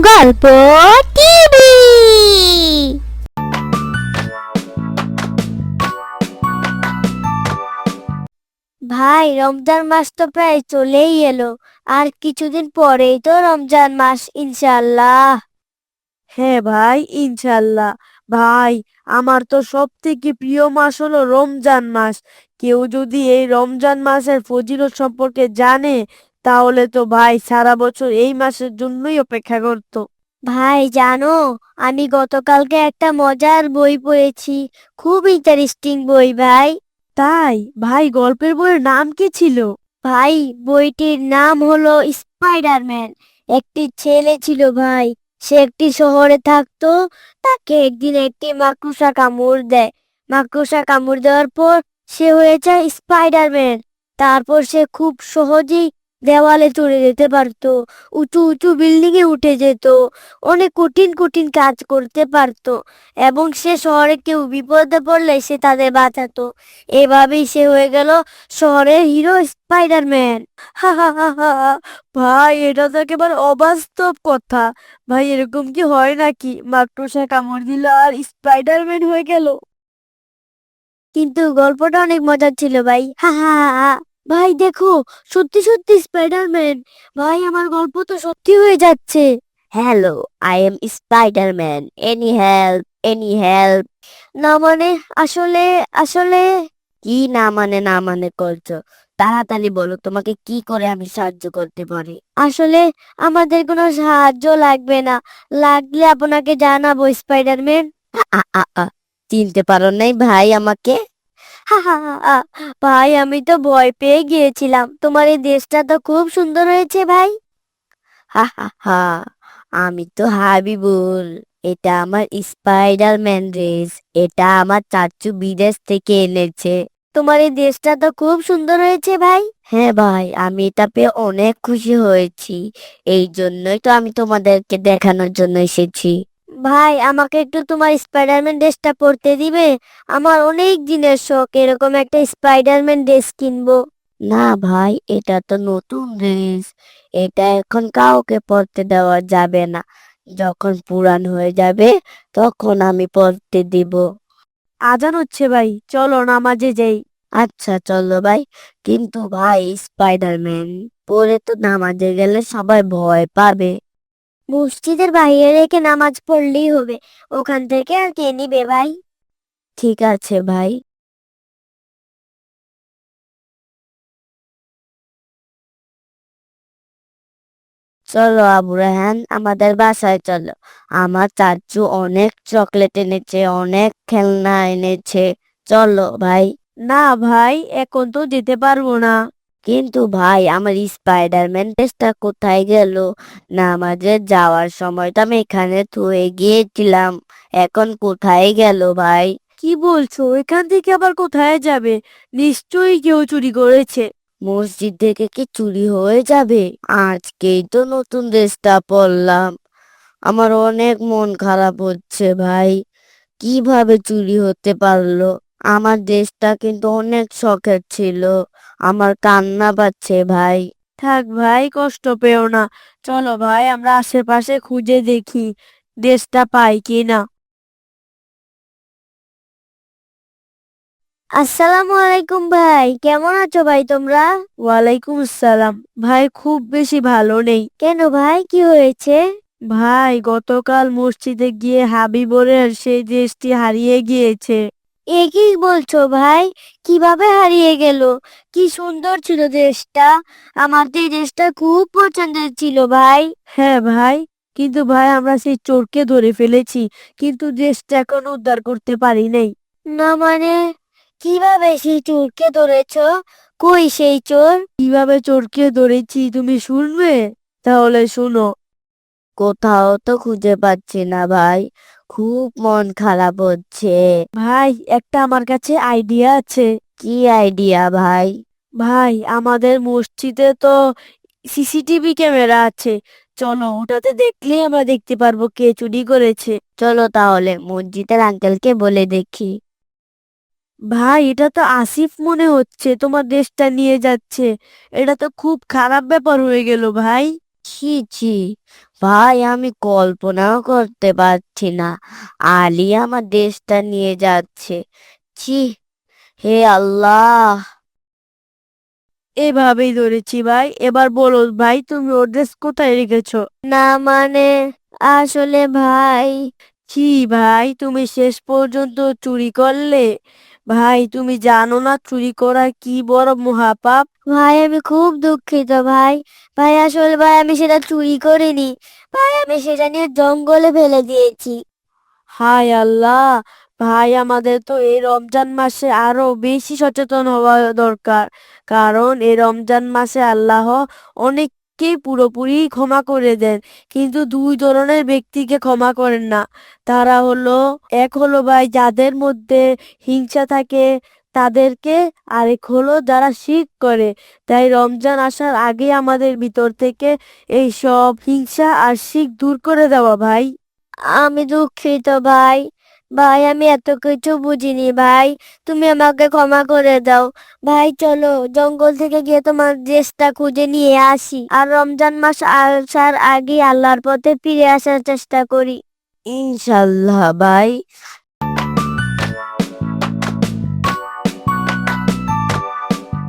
গল্প টিভি। ভাই, রমজান মাস তো প্রায় চলেই এলো। আর কিছুদিন পরেই তো রমজান মাস, ইনশাআল্লাহ। হ্যাঁ ভাই, ইনশাল্লাহ। ভাই, আমার তো সব থেকে প্রিয় মাস হলো রমজান মাস। কেউ যদি এই রমজান মাসের ফজিলত সম্পর্কে জানে, তাহলে তো ভাই সারা বছর এই মাসের জন্যই অপেক্ষা করতো। ভাই জানো, আমি গতকালকে একটা মজার বই পড়েছি। খুব ইন্টারেস্টিং বই ভাই। তাই? ভাই, গল্পের বইয়ের নাম কি ছিল? ভাই, বইটির নাম হলো স্পাইডারম্যান। একটি ছেলে ছিল ভাই। সে একটি শহরে থাকতো। তাকে একদিন একটি মাকড়সা কামড় দেয়। মাকড়সা কামড় দেওয়ার পর সে হয়ে যায় স্পাইডারম্যান। তারপর সে খুব সহজেই দেওয়ালে চড়ে যেতে পারতো, উঁচু উঁচু বিল্ডিং এ উঠে যেত, অনেক কঠিন কঠিন কাজ করতে পারতো, এবং সে শহরে কেউ বিপদে পড়লে সে তাদের বাঁচাতো। এভাবেই সে হয়ে গেল শহরের হিরো, স্পাইডারম্যান। হা হা হা হা। ভাই, এটা তো একেবারে অবাস্তব কথা। ভাই, এরকম কি হয় নাকি? মাকড়সা কামড় দিল আর স্পাইডারম্যান হয়ে গেল? কিন্তু গল্পটা অনেক মজার ছিল ভাই। হা হা হা হা। ভাই দেখো, সত্যি সত্যি স্পাইডারম্যান। ভাই, আমার গল্প তো সত্যি হয়ে যাচ্ছে। Hello, I am Spiderman. Any help, any help. না মানে, আসলে আসলে কি না মানে না মানে করছো? তাড়াতাড়ি বলো, তোমাকে কি করে আমি সাহায্য করতে পারি? আসলে আমাদের কোনো সাহায্য লাগবে না। লাগলে আপনাকে জানাবো, স্পাইডারম্যান। আ আ আ চিনতে পারো নাই ভাই আমাকে? হা হা হা হা। ভাই, আমি তো ভয় পেয়ে গিয়েছিলাম। তোমার এই দেশটা তো খুব সুন্দর হয়েছে ভাই। হা হা হা। আমি তো হাবিবুল। এটা আমার স্পাইডারম্যান ড্রেস। এটা আমার চাচু বিদেশ থেকে এনেছে। তোমার এই দেশটা তো খুব সুন্দর হয়েছে ভাই। হ্যাঁ ভাই, আমি এটা পেয়ে অনেক খুশি হয়েছি। এই জন্যই তো আমি তোমাদেরকে দেখানোর জন্য এসেছি। ভাই, আমাকে একটু তোমার স্পাইডারম্যান ড্রেসটা পরতে দিবে? আমার অনেক দিনের শখ এরকম একটা স্পাইডারম্যান ড্রেস কিনবো। না ভাই, এটা তো নতুন ড্রেস। এটা এখন কাউকে পরতে দেওয়া যাবে না। যখন পুরান হয়ে যাবে, তখন আমি পরতে দিব। আজান হচ্ছে ভাই, চলো নামাজে যাই। আচ্ছা চলো ভাই। কিন্তু ভাই, স্পাইডারম্যান পরে তো নামাজে গেলে সবাই ভয় পাবে। মসজিদের বাইরে রেখে নামাজ পড়লেই হবে। ওখান থেকে আর কে নিবে ভাই? ঠিক আছে ভাই। চলো আবু রায়হান, আমাদের বাসায় চলো। আমার চাচু অনেক চকলেট এনেছে, অনেক খেলনা এনেছে। চলো ভাই। না ভাই, এখন তো যেতে পারবো না। কিন্তু ভাই, আমার স্পাইডারম্যান ড্রেসটা কোথায় গেল? নামাজে যাওয়ার সময় তো আমি এখানে থুয়ে গিয়েছিলাম। এখন কোথায় গেল ভাই? কি বলছো? এখান থেকে আবার কোথায় যাবে? নিশ্চয়ই কেউ চুরি করেছে। মসজিদ থেকে কি চুরি হয়ে যাবে? আজকেই তো নতুন ড্রেসটা পরলাম। আমার অনেক মন খারাপ হচ্ছে ভাই। কিভাবে চুরি হতে পারলো? আমার ড্রেসটা কিন্তু অনেক শখের ছিল। আমার কান্না পাচ্ছে ভাই। থাক ভাই, কষ্ট পেও না। চলো ভাই, আমরা আশেপাশে খুঁজে দেখি দেশটা পাই কিনা। আসসালামু আলাইকুম ভাই, কেমন আছো ভাই তোমরা? ওয়ালাইকুম আসসালাম। ভাই, খুব বেশি ভালো নেই। কেন ভাই, কি হয়েছে? ভাই, গতকাল মসজিদে গিয়ে হাবিবরের সেই দেশটি হারিয়ে গিয়েছে। এ কি বলছো ভাই? কিভাবে হারিয়ে গেল? কি সুন্দর ছিল দেশটা। আমার তো এই দেশটা খুব পছন্দের ছিল ভাই। হ্যাঁ ভাই, কিন্তু ভাই আমরা সেই চোরকে ধরে ফেলেছি, কিন্তু দেশটা এখন উদ্ধার করতে পারি নাই। না মানে, কিভাবে সেই চোরকে ধরেছো? কই সেই চোর? কিভাবে চোরকে ধরেছি তুমি শুনবে? তাহলে শুনো। কোথাও তো খুঁজে পাচ্ছি না ভাই। খুব মন খারাপ হচ্ছে। ভাই, একটা আমার কাছে আইডিয়া আছে। কি আইডিয়া ভাই? ভাই, আমাদের মসজিদে তো সিসিটিভি ক্যামেরা আছে। চলো, ওটাতে দেখলেই আমরা দেখতে পারবো কে চুরি করেছে। চলো তাহলে মসজিদের আঙ্কেলকে বলে দেখি। ভাই, এটা তো আসিফ মনে হচ্ছে তোমার দেশটা নিয়ে যাচ্ছে। এটা তো খুব খারাপ ব্যাপার হয়ে গেল ভাই। ছি ছি, ভাই আমি কল্পনাও করতে পারছি না আলী আমার দেশটা নিয়ে যাচ্ছে। ছি, হে আল্লাহ। এভাবেই ধরেছি ভাই। এবার বলো ভাই, তুমি ওর ড্রেস কোথায় রেখেছো? না মানে, আসলে ভাই, কি ভাই, তুমি শেষ পর্যন্ত চুরি করলে? ভাই তুমি জানো না চুরি করা কি বড় মহাপাপ? ভাই আমি খুব দুঃখিত ভাই। ভাই আসলে ভাই আমি সেটা চুরি করিনি। ভাই আমি সেটা নিয়ে জঙ্গলে ফেলে দিয়েছি। হায় আল্লাহ! ভাই আমাদের তো এই রমজান মাসে আরো বেশি সচেতন হওয়া দরকার। কারণ এই রমজান মাসে আল্লাহ অনেককেই পুরোপুরি ক্ষমা করে দেন, কিন্তু দুই ধরনের ব্যক্তিকে ক্ষমা করেন না। তারা হলো, এক হলো ভাই যাদের মধ্যে হিংসা থাকে তাদেরকে, আরেক হলো যারা শিরক করে। তাই রমজান আসার আগে আমাদের ভিতর থেকে এই সব হিংসা আর শিরক দূর করে দেওয়া ভাই। আমি দুঃখিত ভাই। ভাই আমি এত কিছু বুঝিনি ভাই। তুমি আমাকে ক্ষমা করে দাও। ভাই চলো জঙ্গল থেকে গিয়ে তোমার ড্রেসটা খুঁজে নিয়ে আসি, আর রমজান মাস আসার আগে আল্লাহর পথে ফিরে আসার চেষ্টা করি। ইনশাল্লাহ ভাই।